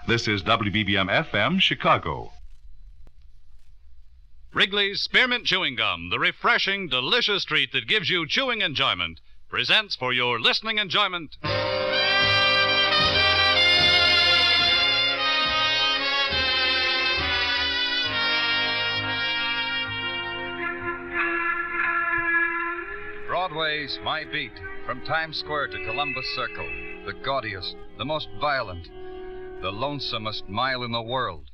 This is WBBM-FM, Chicago. Wrigley's Spearmint Chewing Gum, the refreshing, delicious treat that gives you chewing enjoyment, presents for your listening enjoyment... Broadway's My Beat, from Times Square to Columbus Circle, the gaudiest, the most violent, the lonesomest mile in the world.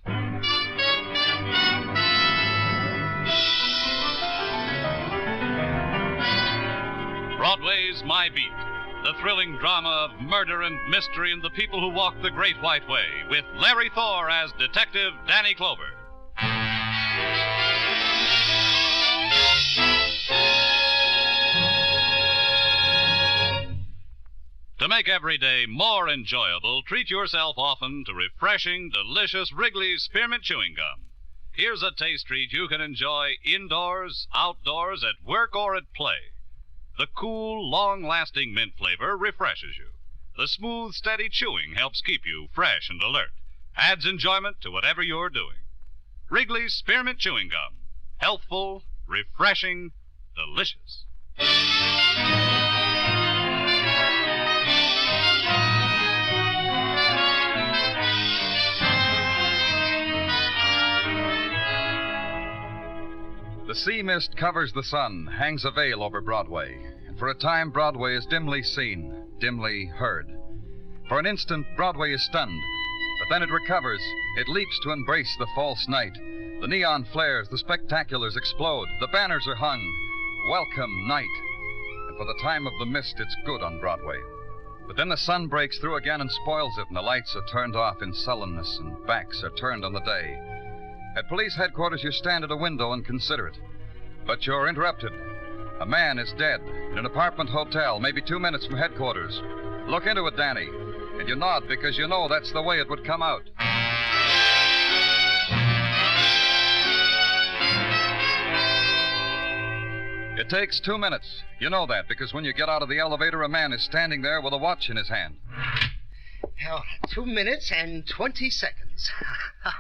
Broadway's My Beat, the thrilling drama of murder and mystery and the people who walk the Great White Way, with Larry Thor as Detective Danny Clover. To make every day more enjoyable, treat yourself often to refreshing, delicious Wrigley's Spearmint Chewing Gum. Here's a taste treat you can enjoy indoors, outdoors, at work, or at play. The cool, long-lasting mint flavor refreshes you. The smooth, steady chewing helps keep you fresh and alert. Adds enjoyment to whatever you're doing. Wrigley's Spearmint Chewing Gum. Healthful, refreshing, delicious. The sea mist covers the sun, hangs a veil over Broadway. And for a time, Broadway is dimly seen, dimly heard. For an instant, Broadway is stunned. But then it recovers. It leaps to embrace the false night. The neon flares, the spectaculars explode. The banners are hung. Welcome, night. And for the time of the mist, it's good on Broadway. But then the sun breaks through again and spoils it, and the lights are turned off in sullenness, and backs are turned on the day. At police headquarters, you stand at a window and consider it. But you're interrupted. A man is dead in an apartment hotel, maybe 2 minutes from headquarters. Look into it, Danny. And you nod because you know that's the way it would come out. It takes 2 minutes. You know that because when you get out of the elevator, a man is standing there with a watch in his hand. Oh, 2 minutes and 20 seconds.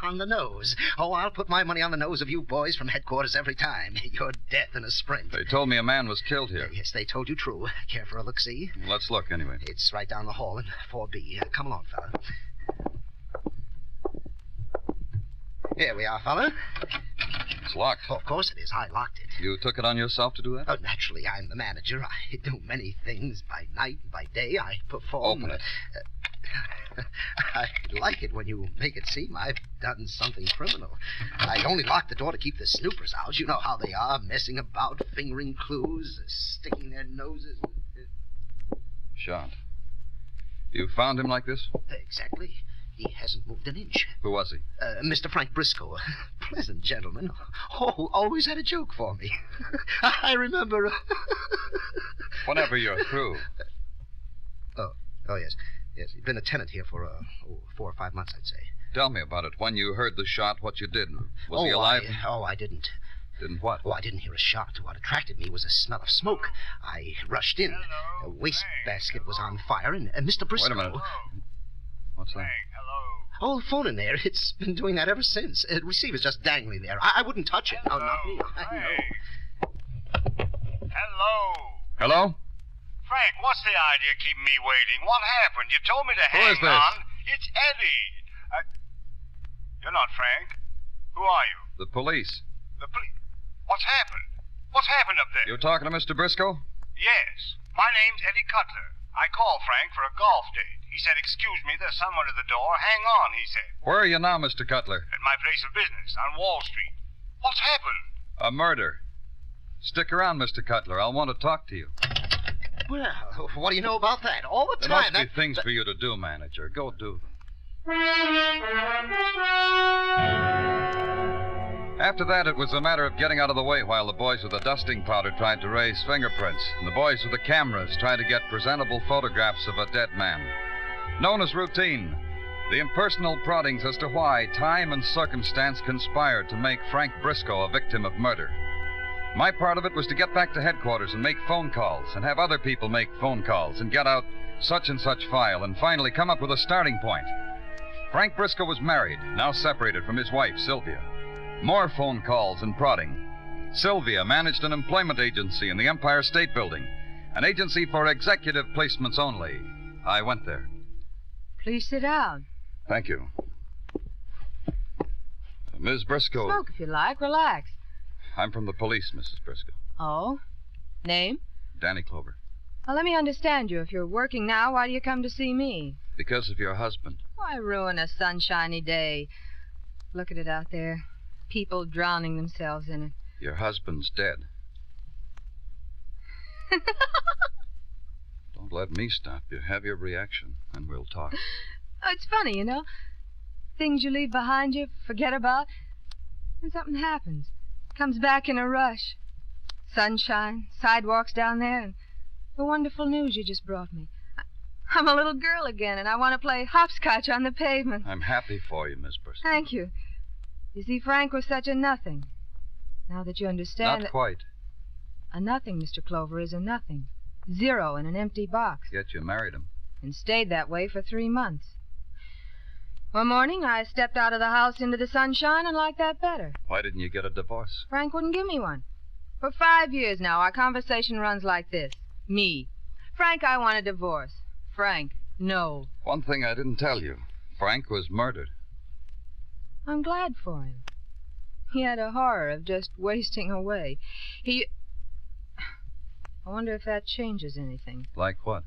On the nose. Oh, I'll put my money on the nose of you boys from headquarters every time. Your death in a sprint. They told me a man was killed here. Yes, they told you true. Care for a look-see? Let's look, anyway. It's right down the hall in 4B. Come along, fella. Here we are, fella. It's locked. Oh, of course it is. I locked it. You took it on yourself to do that? Oh, naturally, I'm the manager. I do many things by night and by day. I perform... Open it. I like it when you make it seem I've done something criminal. I only lock the door to keep the snoopers out. You know how they are, messing about, fingering clues, sticking their noses. Shot. You found him like this? Exactly. He hasn't moved an inch. Who was he? Mr. Frank Briscoe. Pleasant gentleman. Oh, always had a joke for me. I remember... Whenever you're through. Oh, yes. Yes, he'd been a tenant here for 4 or 5 months, I'd say. Tell me about it. When you heard the shot, what you did. Was he alive? I didn't. Didn't what? Oh, I didn't hear a shot. What attracted me was a smell of smoke. I rushed in. Hello, The wastebasket Frank, was on fire, and Mr. Briscoe... Wait a minute. What's that? Frank, hello. Oh, the phone in there. It's been doing that ever since. The receiver's just dangling there. I wouldn't touch it. Hello, Oh, not me. I know. Hello. Hello? Frank, what's the idea of keeping me waiting? What happened? You told me to Who hang is this? on. It's Eddie. You're not Frank. Who are you? The police. The police. What's happened? What's happened up there? You talking to Mr. Briscoe? Yes. My name's Eddie Cutler. I called Frank for a golf date. He said, excuse me, there's someone at the door. Hang on, he said. Where are you now, Mr. Cutler? At my place of business on Wall Street. What's happened? A murder. Stick around, Mr. Cutler. I'll want to talk to you. Well, what do you know about that? All the There time. must be things for you to do, manager. Go do them. After that, it was a matter of getting out of the way while the boys with the dusting powder tried to raise fingerprints, and the boys with the cameras tried to get presentable photographs of a dead man. Known as routine, the impersonal proddings as to why time and circumstance conspired to make Frank Briscoe a victim of murder. My part of it was to get back to headquarters and make phone calls and have other people make phone calls and get out such and such file and finally come up with a starting point. Frank Briscoe was married, now separated from his wife, Sylvia. More phone calls and prodding. Sylvia managed an employment agency in the Empire State Building, an agency for executive placements only. I went there. Please sit down. Thank you. Ms. Briscoe. Smoke if you like. Relax. I'm from the police, Mrs. Briscoe. Oh? Name? Danny Clover. Well, let me understand you. If you're working now, why do you come to see me? Because of your husband. Why ruin a sunshiny day? Look at it out there. People drowning themselves in it. Your husband's dead. Don't let me stop you. Have your reaction, and we'll talk. Oh, it's funny, you know. Things you leave behind you, forget about, and something happens. Comes back in a rush. Sunshine, sidewalks down there, and the wonderful news you just brought me. I'm a little girl again, and I want to play hopscotch on the pavement. I'm happy for you, Miss Briscoe. Thank you. You see, Frank was such a nothing. Now that you understand... Not quite. A nothing, Mr. Clover, is a nothing. Zero in an empty box. Yet you married him. And stayed that way for 3 months. One morning, I stepped out of the house into the sunshine and liked that better. Why didn't you get a divorce? Frank wouldn't give me one. For 5 years now, our conversation runs like this. Me. Frank, I want a divorce. Frank, no. One thing I didn't tell you. Frank was murdered. I'm glad for him. He had a horror of just wasting away. I wonder if that changes anything. Like what?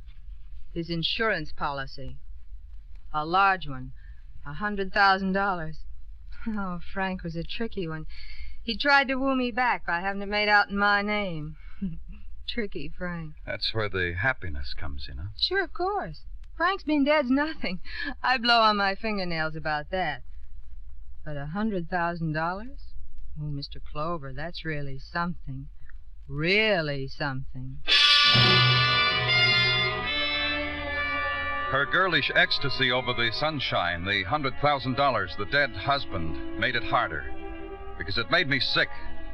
His insurance policy. A large one. $100,000. Oh, Frank was a tricky one. He tried to woo me back by having it made out in my name. Tricky Frank. That's where the happiness comes in, huh? Sure, of course. Frank's been dead's nothing. I blow on my fingernails about that. But $100,000? Oh, Mr. Clover, that's really something. Really something. Her girlish ecstasy over the sunshine, the $100,000, the dead husband, made it harder. Because it made me sick.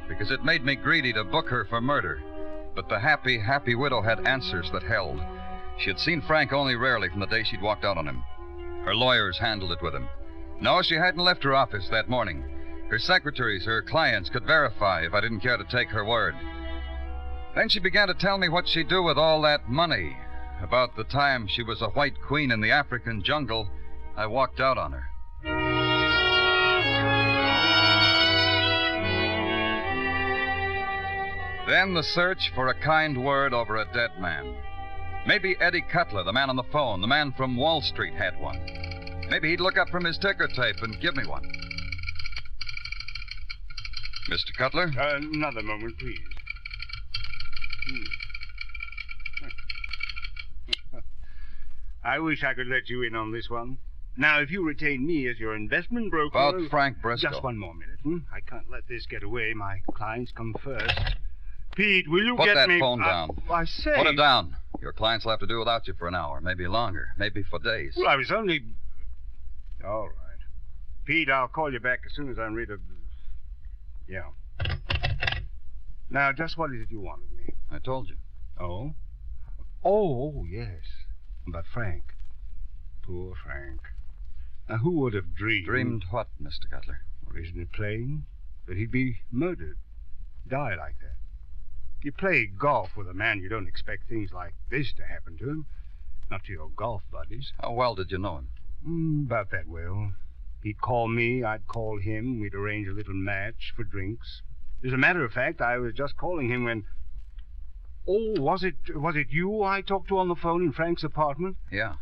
Because it made me greedy to book her for murder. But the happy, happy widow had answers that held. She had seen Frank only rarely from the day she'd walked out on him. Her lawyers handled it with him. No, she hadn't left her office that morning. Her secretaries, her clients could verify if I didn't care to take her word. Then she began to tell me what she'd do with all that money. About the time she was a white queen in the African jungle, I walked out on her. Then the search for a kind word over a dead man. Maybe Eddie Cutler, the man on the phone, the man from Wall Street, had one. Maybe he'd look up from his ticker tape and give me one. Mr. Cutler? Another moment, please. I wish I could let you in on this one. Now, if you retain me as your investment broker... About Frank Briscoe. Just one more minute, I can't let this get away. My clients come first. Pete, will you Put get that me... phone down. I say... Put it down. Your clients will have to do without you for an hour, maybe longer, maybe for days. Well, I was only... All right. Pete, I'll call you back as soon as I'm rid of... Yeah. Now, just what is it you want of me? I told you. Oh? Oh, yes. But Frank. Poor Frank. Now, who would have dreamed... Dreamed what, Mr. Cutler? Well, isn't it plain? That he'd be murdered. Die like that. You play golf with a man, you don't expect things like this to happen to him. Not to your golf buddies. How well did you know him? About that well. He'd call me, I'd call him. We'd arrange a little match for drinks. As a matter of fact, I was just calling him when... Oh, was it you I talked to on the phone in Frank's apartment? Yeah.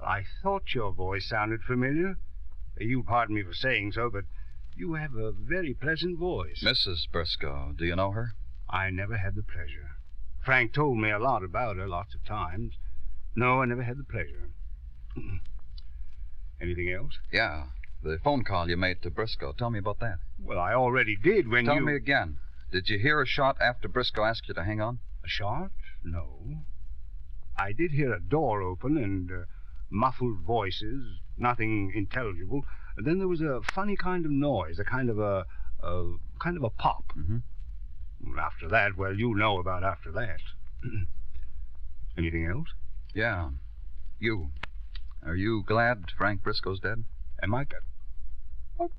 I thought your voice sounded familiar. You pardon me for saying so, but you have a very pleasant voice. Mrs. Briscoe, do you know her? I never had the pleasure. Frank told me a lot about her, lots of times. No, I never had the pleasure. Anything else? Yeah. The phone call you made to Briscoe. Tell me about that. Well, I already did when Tell me again. Did you hear a shot after Briscoe asked you to hang on? A shot? No. I did hear a door open and muffled voices, nothing intelligible. And then there was a funny kind of noise, a kind of a pop. Mm-hmm. After that, well, you know about after that. Anything else? Yeah. You. Are you glad Frank Briscoe's dead? Am I...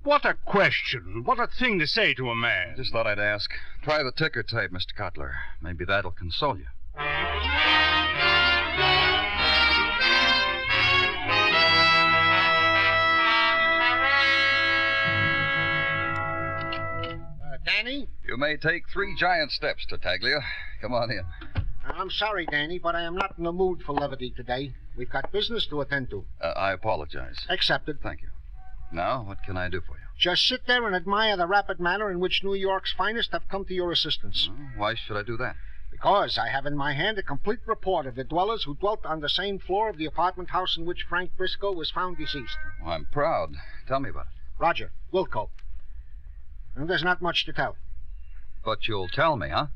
What a question. What a thing to say to a man. Just thought I'd ask. Try the ticker tape, Mr. Cutler. Maybe that'll console you. Danny? You may take 3 giant steps, Tartaglia. Come on in. I'm sorry, Danny, but I am not in the mood for levity today. We've got business to attend to. I apologize. Accepted. Thank you. Now, what can I do for you? Just sit there and admire the rapid manner in which New York's finest have come to your assistance. Why should I do that? Because I have in my hand a complete report of the dwellers who dwelt on the same floor of the apartment house in which Frank Briscoe was found deceased. Well, I'm proud. Tell me about it. Roger. Wilco. And there's not much to tell. But you'll tell me, huh?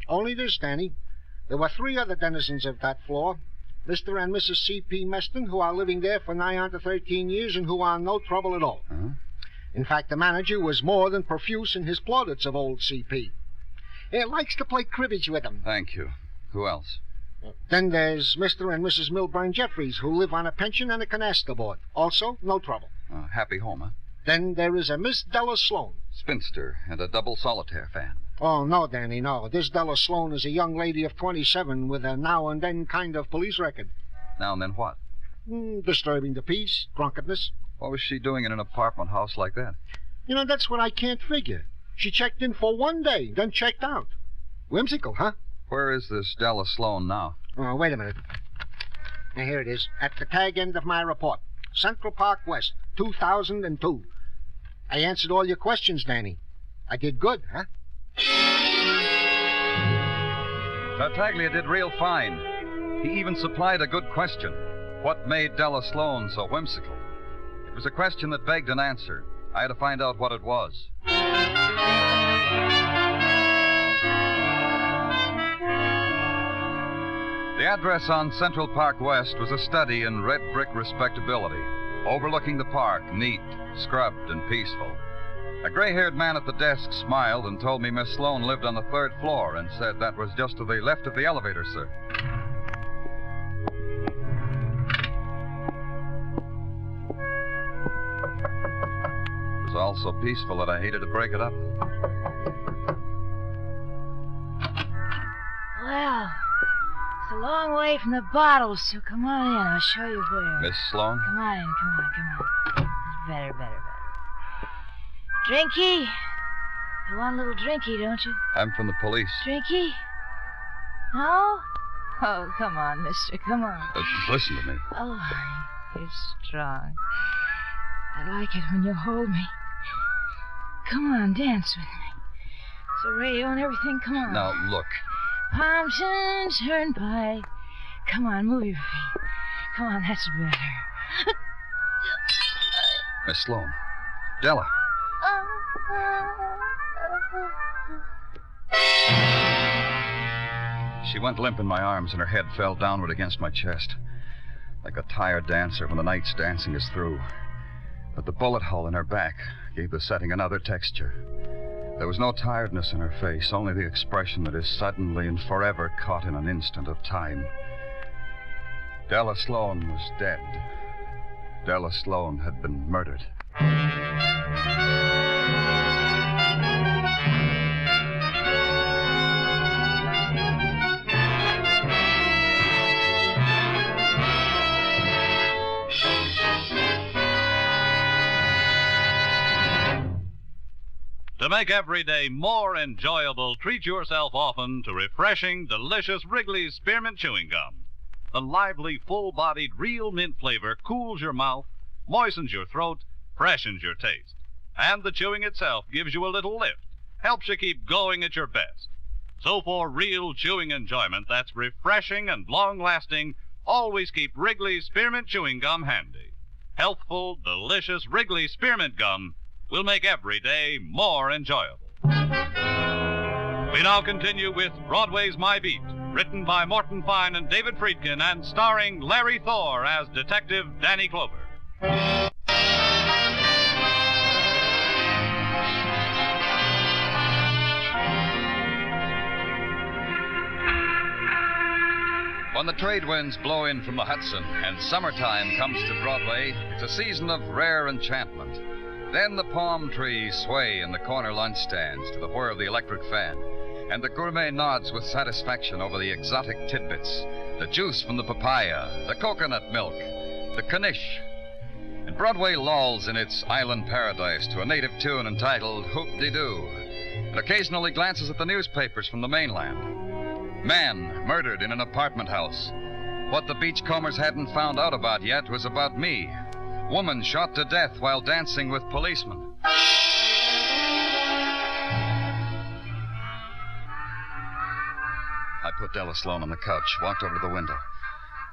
Only this, Danny. There were 3 other denizens of that floor. Mr. and Mrs. C.P. Meston, who are living there for nigh on to 13 years and who are no trouble at all. Huh? In fact, the manager was more than profuse in his plaudits of old C.P. He likes to play cribbage with him. Thank you. Who else? Then there's Mr. and Mrs. Milburn Jeffries, who live on a pension and a canasta board. Also, no trouble. Happy home, huh? Then there is a Miss Della Sloan. Spinster and a double solitaire fan. Oh, no, Danny, no. This Della Sloan is a young lady of 27 with a now-and-then kind of police record. Now and then what? Disturbing the peace, drunkenness. What was she doing in an apartment house like that? You know, that's what I can't figure. She checked in for 1 day, then checked out. Whimsical, huh? Where is this Della Sloan now? Oh, wait a minute. Now, here it is, at the tag end of my report. Central Park West, 2002. I answered all your questions, Danny. I did good, huh? Tartaglia did real fine. He even supplied a good question. What made Della Sloan so whimsical? It was a question that begged an answer. I had to find out what it was. The address on Central Park West was a study in red brick respectability, overlooking the park, neat, scrubbed, and peaceful. A gray-haired man at the desk smiled and told me Miss Sloan lived on the 3rd floor and said that was just to the left of the elevator, sir. It was all so peaceful that I hated to break it up. Well, it's a long way from the bottles, so come on in. I'll show you where. Miss Sloan? Come on in, come on. It's better. Drinky? You want a little drinky, don't you? I'm from the police. Drinky? No? Oh, come on, mister, come on. Listen to me. Oh, you're strong. I like it when you hold me. Come on, dance with me. It's a radio and everything, come on. Now, look. Palmton Turnpike. Come on, move your feet. Come on, that's better. Miss Sloan. Della. She went limp in my arms and her head fell downward against my chest, like a tired dancer when the night's dancing is through. But the bullet hole in her back gave the setting another texture. There was no tiredness in her face, only the expression that is suddenly and forever caught in an instant of time. Della Sloan was dead. Della Sloan had been murdered. To make every day more enjoyable, treat yourself often to refreshing, delicious Wrigley's Spearmint Chewing Gum. The lively, full-bodied, real mint flavor cools your mouth, moistens your throat, freshens your taste. And the chewing itself gives you a little lift, helps you keep going at your best. So for real chewing enjoyment that's refreshing and long-lasting, always keep Wrigley's Spearmint Chewing Gum handy. Healthful, delicious Wrigley's Spearmint Gum will make every day more enjoyable. We now continue with Broadway's My Beat, written by Morton Fine and David Friedkin and starring Larry Thor as Detective Danny Clover. the trade winds blow in from the Hudson and summertime comes to Broadway, it's a season of rare enchantment. Then the palm trees sway in the corner lunch stands to the whir of the electric fan, and the gourmet nods with satisfaction over the exotic tidbits, the juice from the papaya, the coconut milk, the knish. And Broadway lolls in its island paradise to a native tune entitled Hoop-de-Doo, and occasionally glances at the newspapers from the mainland. Man murdered in an apartment house. What the beachcombers hadn't found out about yet was about me. Woman shot to death while dancing with policemen. I put Della Sloan on the couch, walked over to the window.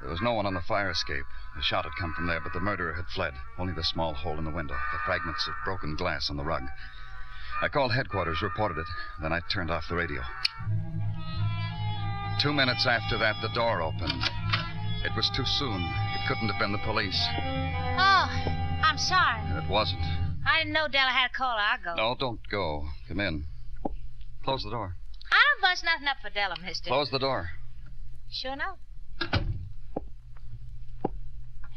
There was no one on the fire escape. The shot had come from there, but the murderer had fled. Only the small hole in the window, the fragments of broken glass on the rug. I called headquarters, reported it. Then I turned off the radio. 2 minutes after that, the door opened. It was too soon. It couldn't have been the police. Oh, I'm sorry. It wasn't. I didn't know Della had a caller. I'll go. No, don't go. Come in. Close the door. I don't bust nothing up for Della, mister. Close the door. Sure no.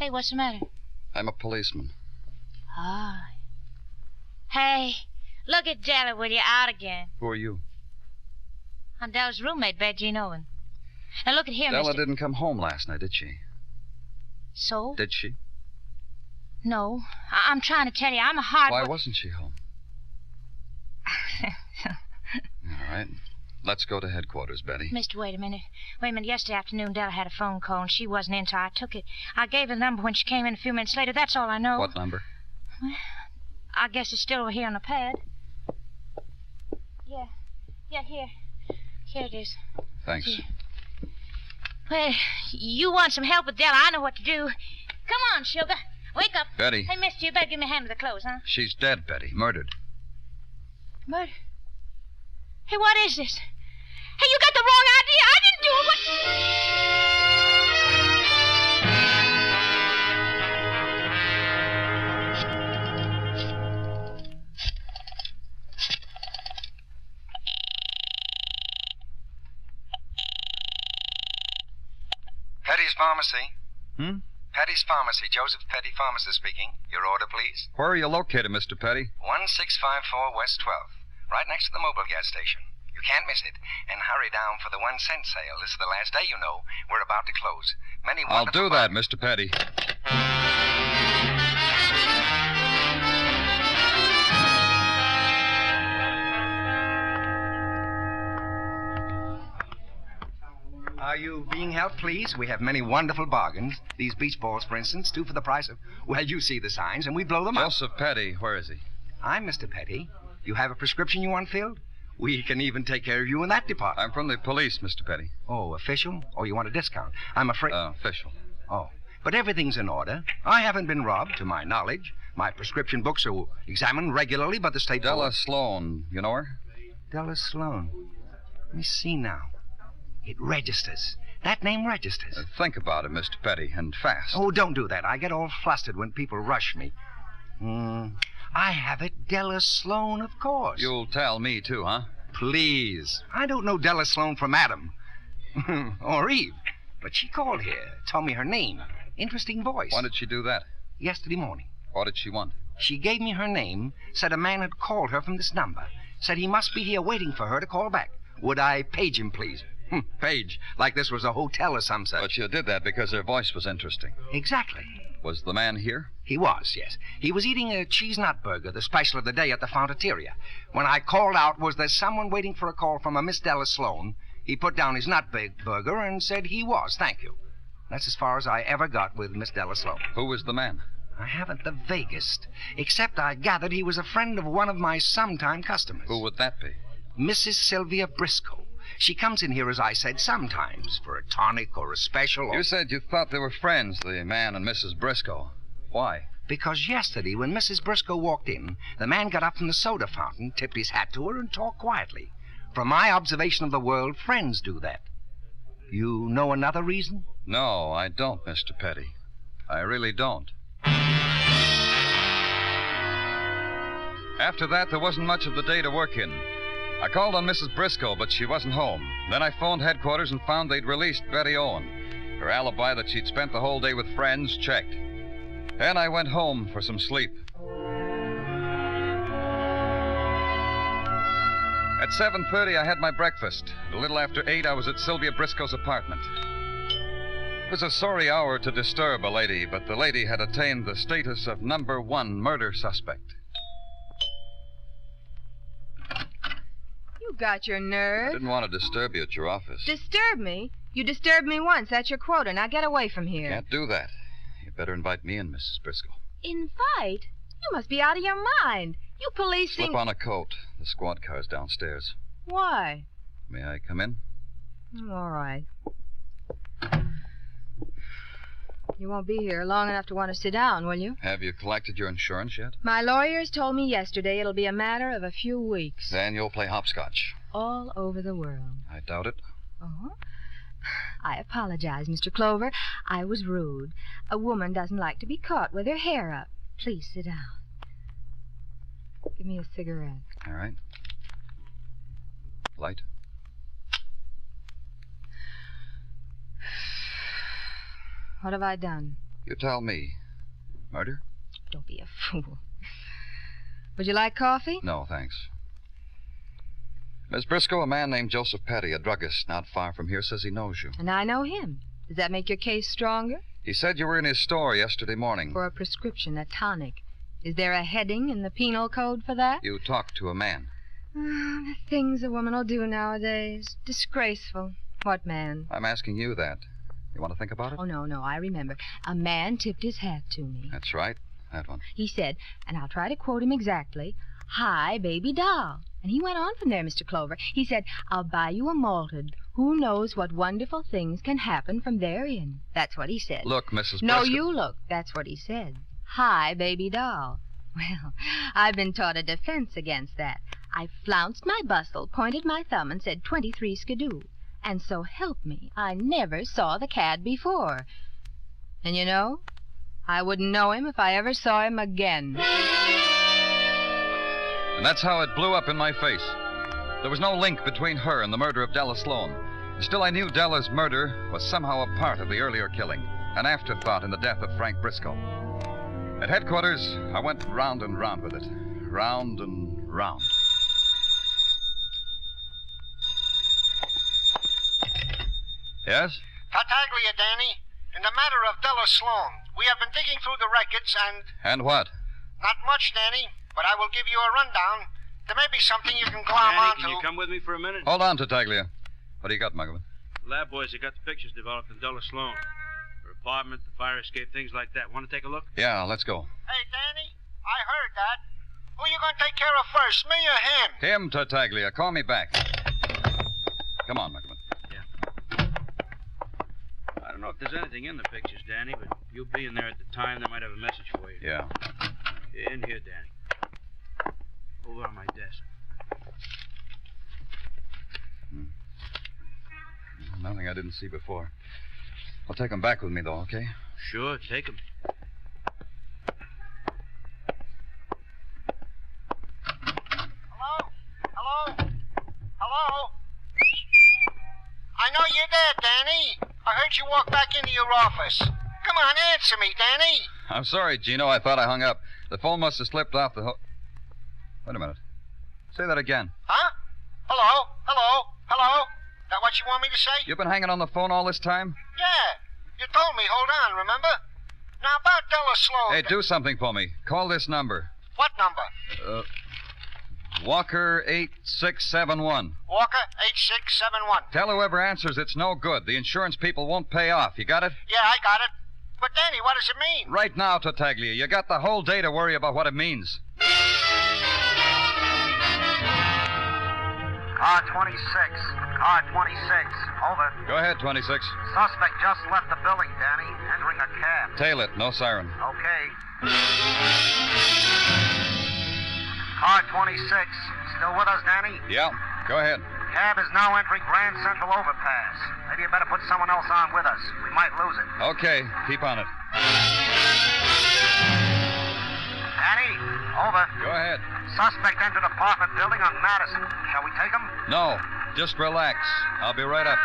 Hey, what's the matter? I'm a policeman. Oh. Hey, look at Della with you out again. Who are you? I'm Della's roommate, Bad Jean Owen. Now look at here, Della mister. didn't come home last night, did she? So? Did she? No. I'm trying to tell you, I'm a hard... Why wasn't she home? All right. Let's go to headquarters, Betty. Mister, wait a minute. Yesterday afternoon, Della had a phone call, and she wasn't in, so I took it. I gave her the number when she came in a few minutes later. That's all I know. What number? Well, I guess it's still over here on the pad. Yeah, here. Here it is. Thanks. Here. Well, you want some help with Della. I know what to do. Come on, sugar. Wake up. Betty. Hey, mister, you better give me a hand with the clothes, huh? She's dead, Betty. Murdered. Murder? Hey, what is this? Hey, you got the wrong idea. I didn't do it. Petty's Pharmacy. Petty's Pharmacy. Joseph Petty, pharmacist speaking. Your order, please. Where are you located, Mr. Petty? 1654 West 12th. Right next to the mobile gas station. You can't miss it. And hurry down for the 1 cent sale. This is the last day, you know. We're about to close. Many I'll wonderful... do that, Mr. Petty. Are you being helped, please? We have many wonderful bargains. These beach balls, for instance, 2 for the price of... Well, you see the signs, and we blow them up. Joseph Petty, where is he? I'm Mr. Petty. You have a prescription you want filled? We can even take care of you in that department. I'm from the police, Mr. Petty. Oh, official? Oh, you want a discount? I'm afraid... Official. Oh, but everything's in order. I haven't been robbed, to my knowledge. My prescription books are examined regularly by the state... Della Sloan, you know her? Della Sloan. Let me see now. It registers. That name registers. Think about it, Mr. Petty, and fast. Oh, don't do that. I get all flustered when people rush me. I have it. Della Sloan, of course. You'll tell me, too, huh? Please. I don't know Della Sloan from Adam. Or Eve. But she called here, told me her name. Interesting voice. When did she do that? Yesterday morning. What did she want? She gave me her name, said a man had called her from this number, said he must be here waiting for her to call back. Would I page him, please? Page, like this was a hotel or some such. But you did that because her voice was interesting. Exactly. Was the man here? He was, yes. He was eating a cheese nut burger, the special of the day at the Fontateria. When I called out, was there someone waiting for a call from a Miss Della Sloan? He put down his nut burger and said he was, thank you. That's as far as I ever got with Miss Della Sloan. Who was the man? I haven't the vaguest, except I gathered he was a friend of one of my sometime customers. Who would that be? Mrs. Sylvia Briscoe. She comes in here, as I said, sometimes, for a tonic or a special or... You said you thought they were friends, the man and Mrs. Briscoe. Why? Because yesterday, when Mrs. Briscoe walked in, the man got up from the soda fountain, tipped his hat to her, and talked quietly. From my observation of the world, friends do that. You know another reason? No, I don't, Mr. Petty. I really don't. After that, there wasn't much of the day to work in. I called on Mrs. Briscoe, but she wasn't home. Then I phoned headquarters and found they'd released Betty Owen. Her alibi that she'd spent the whole day with friends, checked. And I went home for some sleep. At 7:30, I had my breakfast. A little after 8, I was at Sylvia Briscoe's apartment. It was a sorry hour to disturb a lady, but the lady had attained the status of #1 murder suspect. You got your nerve. I didn't want to disturb you at your office. Disturb me? You disturbed me once. That's your quota. Now get away from here. Can't do that. You better invite me in, Mrs. Briscoe. Invite? You must be out of your mind. You policing... Slip on a coat. The squad car's downstairs. Why? May I come in? All right. You won't be here long enough to want to sit down, will you? Have you collected your insurance yet? My lawyers told me yesterday it'll be a matter of a few weeks. Then you'll play hopscotch. All over the world. I doubt it. Oh? I apologize, Mr. Clover. I was rude. A woman doesn't like to be caught with her hair up. Please sit down. Give me a cigarette. All right. Light. What have I done? You tell me. Murder? Don't be a fool. Would you like coffee? No, thanks. Miss Briscoe, a man named Joseph Petty, a druggist not far from here, says he knows you. And I know him. Does that make your case stronger? He said you were in his store yesterday morning. For a prescription, a tonic. Is there a heading in the penal code for that? You talked to a man. The things a woman will do nowadays. Disgraceful. What man? I'm asking you that. You want to think about it? Oh, no, I remember. A man tipped his hat to me. That's right. That one. He said, and I'll try to quote him exactly, "Hi, baby doll." And he went on from there, Mr. Clover. He said, "I'll buy you a malted. Who knows what wonderful things can happen from therein." That's what he said. Look, Mrs. Briscoe. No, you look. That's what he said. "Hi, baby doll." Well, I've been taught a defense against that. I flounced my bustle, pointed my thumb, and said 23 skidoo. And so help me, I never saw the cad before. And you know, I wouldn't know him if I ever saw him again. And that's how it blew up in my face. There was no link between her and the murder of Della Sloan. Still, I knew Della's murder was somehow a part of the earlier killing, an afterthought in the death of Frank Briscoe. At headquarters, I went round and round with it. Round and round. Yes? Tartaglia, Danny. In the matter of Della Sloan, we have been digging through the records and... And what? Not much, Danny, but I will give you a rundown. There may be something you can glom Danny, onto. can you come with me for a minute? Hold on, Tartaglia. What do you got, Muggavan? Lab boys have got the pictures developed in Della Sloan. Her apartment, the fire escape, things like that. Want to take a look? Yeah, let's go. Hey, Danny, I heard that. Who you going to take care of first, me or him? Him, Tartaglia. Call me back. Come on, Muggavan. I don't know if there's anything in the pictures, Danny, but you being there at the time, they might have a message for you. Yeah. In here, Danny. Over on my desk. Nothing I didn't see before. I'll take them back with me, though, okay? Sure, take them. Hello? Hello? Hello? I know you're there, Danny. I heard you walk back into your office. Come on, answer me, Danny. I'm sorry, Gino. I thought I hung up. The phone must have slipped off the hook. Wait a minute. Say that again. Huh? Hello? Hello? Hello? That what you want me to say? You've been hanging on the phone all this time? Yeah. You told me, hold on, remember? Now, about Della Sloan... Hey, do something for me. Call this number. What number? Walker 8671. Walker 8671. Tell whoever answers it's no good. The insurance people won't pay off. You got it? Yeah, I got it. But, Danny, what does it mean? Right now, Tartaglia. You got the whole day to worry about what it means. Car 26. Car 26. Over. Go ahead, 26. Suspect just left the building, Danny, entering a cab. Tail it. No siren. Okay. Car 26. Still with us, Danny? Yeah. Go ahead. Cab is now entering Grand Central Overpass. Maybe you better put someone else on with us. We might lose it. Okay. Keep on it. Danny, over. Go ahead. Suspect entered apartment building on Madison. Shall we take him? No. Just relax. I'll be right up.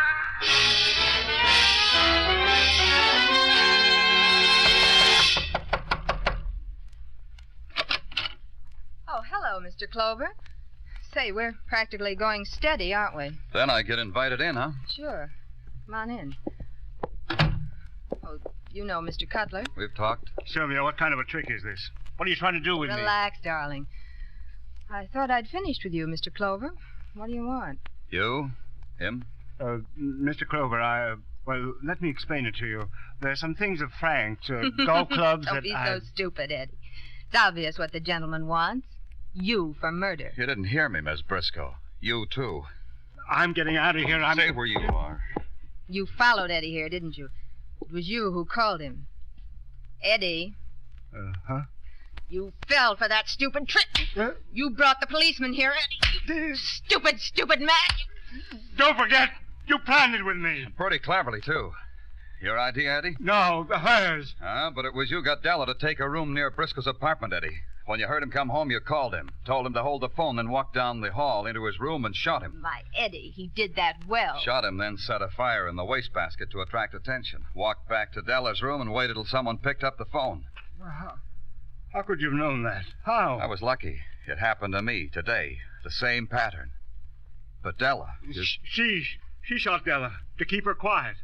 Oh, hello, Mr. Clover. Say, we're practically going steady, aren't we? Then I get invited in, huh? Sure. Come on in. Oh, you know Mr. Cutler. We've talked. Sylvia, what kind of a trick is this? What are you trying to do with me? Relax, darling. I thought I'd finished with you, Mr. Clover. What do you want? You? Him? Mr. Clover, well, let me explain it to you. There's some things of Frank's, golf clubs Don't that be so stupid, Eddie. It's obvious what the gentleman wants. You for murder. You didn't hear me, Miss Briscoe. You, too. I'm getting out of here. Stay where you are. You followed Eddie here, didn't you? It was you who called him. Eddie. Huh? You fell for that stupid trick. You brought the policeman here, Eddie. You stupid man. Don't forget, you planned it with me. Pretty cleverly, too. Your idea, Eddie? No, hers. But it was you got Della to take a room near Briscoe's apartment, Eddie. When you heard him come home, you called him, told him to hold the phone, then walked down the hall into his room and shot him. My Eddie, he did that well. Shot him, then set a fire in the wastebasket to attract attention. Walked back to Della's room and waited till someone picked up the phone. How could you have known that? How? I was lucky. It happened to me today. The same pattern. But Della... She shot Della to keep her quiet.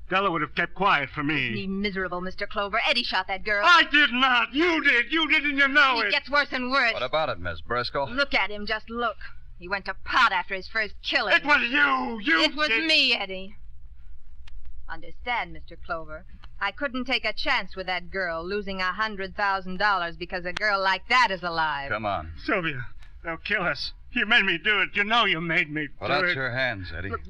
Della would have kept quiet for me. Isn't he miserable, Mr. Clover? Eddie shot that girl. I did not. You did. You did, and you know it. It gets worse and worse. What about it, Miss Briscoe? Look at him. Just look. He went to pot after his first killing. It was you. It was me, Eddie. Understand, Mr. Clover. I couldn't take a chance with that girl, losing $100,000 because a girl like that is alive. Come on. Sylvia, they'll kill us. You made me do it. You know you made me Put do out it. your hands, Eddie. Look,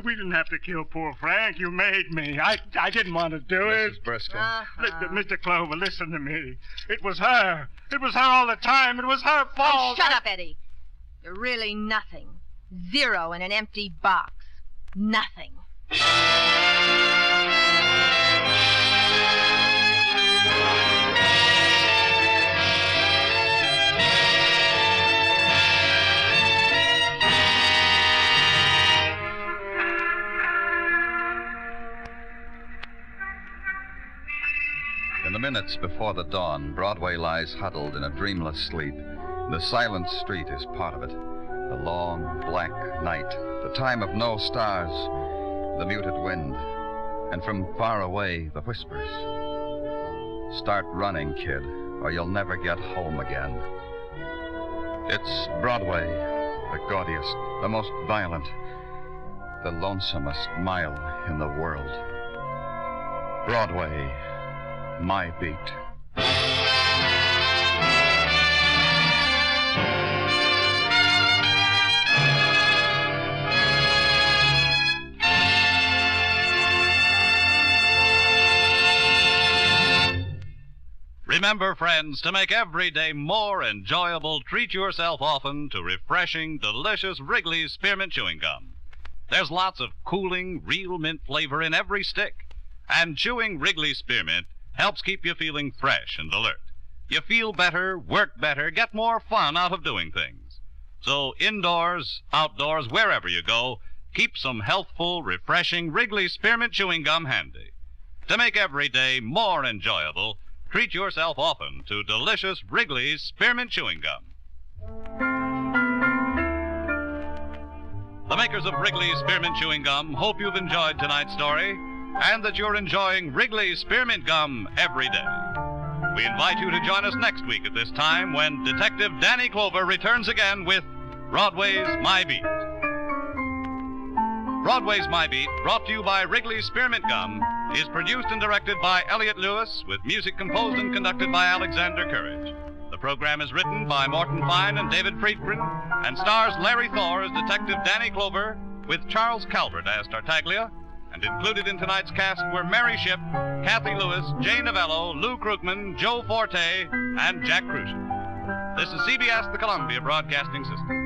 we didn't have to kill poor Frank. You made me. I didn't want to do it. Mrs. Briscoe. Mr. Clover, listen to me. It was her. It was her all the time. It was her fault. Oh, shut up, Eddie. You're really nothing. Zero in an empty box. Nothing. In the minutes before the dawn, Broadway lies huddled in a dreamless sleep. The silent street is part of it. The long, black night, the time of no stars, the muted wind, and from far away, the whispers. Start running, kid, or you'll never get home again. It's Broadway, the gaudiest, the most violent, the lonesomest mile in the world. Broadway, my beat. Remember, friends, to make every day more enjoyable, treat yourself often to refreshing, delicious Wrigley's Spearmint Chewing Gum. There's lots of cooling, real mint flavor in every stick. And chewing Wrigley's Spearmint helps keep you feeling fresh and alert. You feel better, work better, get more fun out of doing things. So indoors, outdoors, wherever you go, keep some healthful, refreshing Wrigley's Spearmint Chewing Gum handy. To make every day more enjoyable, treat yourself often to delicious Wrigley's Spearmint Chewing Gum. The makers of Wrigley's Spearmint Chewing Gum hope you've enjoyed tonight's story and that you're enjoying Wrigley's Spearmint Gum every day. We invite you to join us next week at this time when Detective Danny Clover returns again with Broadway's My Beat. Broadway's My Beat, brought to you by Wrigley's Spearmint Gum, is produced and directed by Elliott Lewis with music composed and conducted by Alexander Courage. The program is written by Morton Fine and David Friedgren and stars Larry Thor as Detective Danny Clover with Charles Calvert as Tartaglia. And included in tonight's cast were Mary Shipp, Cathy Lewis, Jane Novello, Lou Krugman, Joe Forte, and Jack Kruschen. This is CBS, the Columbia Broadcasting System.